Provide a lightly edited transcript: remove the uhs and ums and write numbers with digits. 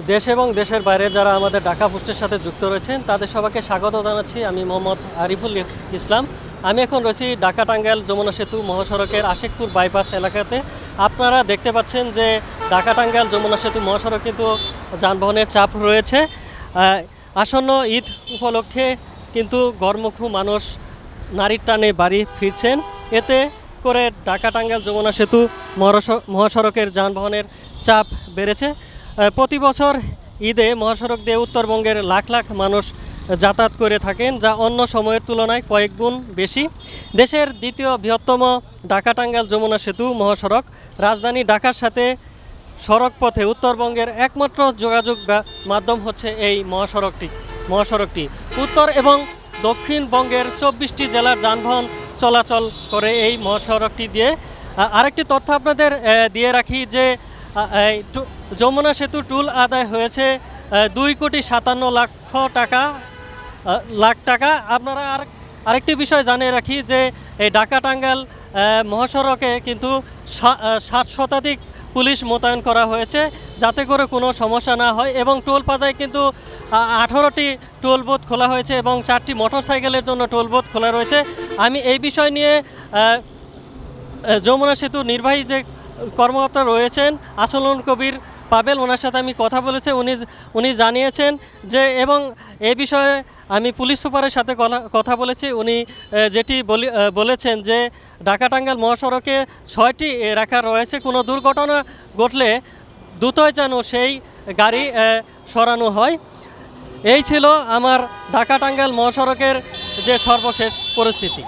দেশ এবং দেশের বাইরে যারা আমাদের ঢাকা পোস্টের সাথে যুক্ত রয়েছেন তাদের সবাইকে স্বাগত জানাচ্ছি। আমি মোহাম্মদ আরিফুল ইসলাম। আমি এখন রয়েছি ঢাকা টাঙ্গাইল যমুনা সেতু মহাসড়কের আশিকপুর বাইপাস এলাকাতে। আপনারা দেখতে পাচ্ছেন যে ঢাকা টাঙ্গাইল যমুনা সেতু মহাসড়ক কিন্তু যানবাহনের চাপ রয়েছে। আসন্ন ঈদ উপলক্ষে কিন্তু ঘরমুখী মানুষ নারীর টানে বাড়ি ফিরছেন। এতে করে ঢাকা টাঙ্গাইল যমুনা সেতু মহাসড়কের যানবাহনের চাপ বেড়েছে। প্রতি বছর ঈদে মহাসড়ক দিয়ে উত্তরবঙ্গের লাখ লাখ মানুষ যাতায়াত করে থাকেন, যা অন্য সময়ের তুলনায় কয়েক গুণ বেশি। দেশের দ্বিতীয় বৃহত্তম ঢাকা টাঙ্গাইল যমুনা সেতু মহাসড়ক রাজধানী ঢাকার সাথে সড়ক পথে উত্তরবঙ্গের একমাত্র যোগাযোগ মাধ্যম হচ্ছে এই মহাসড়কটি উত্তর এবং দক্ষিণবঙ্গের 24টি জেলার যানবাহন চলাচল করে এই মহাসড়কটি দিয়ে। আরেকটি তথ্য আপনাদের দিয়ে রাখি যে যমুনা সেতু টুল আদায় হয়েছে 2,57,00,000 টাকা। আপনারা আরেকটি বিষয় জানিয়ে রাখি যে এই ঢাকা টাঙ্গাইল মহাসড়কে কিন্তু 60 শতাধিক পুলিশ মোতায়েন করা হয়েছে, যাতে করে কোনো সমস্যা না হয়। এবং টোল প্লাজায় কিন্তু 18টি টোল বুথ খোলা হয়েছে এবং 4টি মোটরসাইকেলের জন্য টোল বুথ খোলা রয়েছে। আমি এই বিষয় নিয়ে যমুনা সেতু নির্বাহী যে কর্মকর্তা রয়েছেন আসলুন কবির পাবেল, ওনার সাথে আমি কথা বলেছি। উনি জানিয়েছেন যে, এবং এই বিষয়ে আমি পুলিশ সুপারের সাথে কথা বলেছি। উনি যেটি বলেছেন যে ঢাকা টাঙ্গাইল মহাসড়কে 6টি এলাকা রয়েছে, কোনো দুর্ঘটনা ঘটলে দ্রুতই যেন সেই গাড়ি সরানো হয়। এই ছিল আমার ঢাকা টাঙ্গাইল মহাসড়কের যে সর্বশেষ পরিস্থিতি।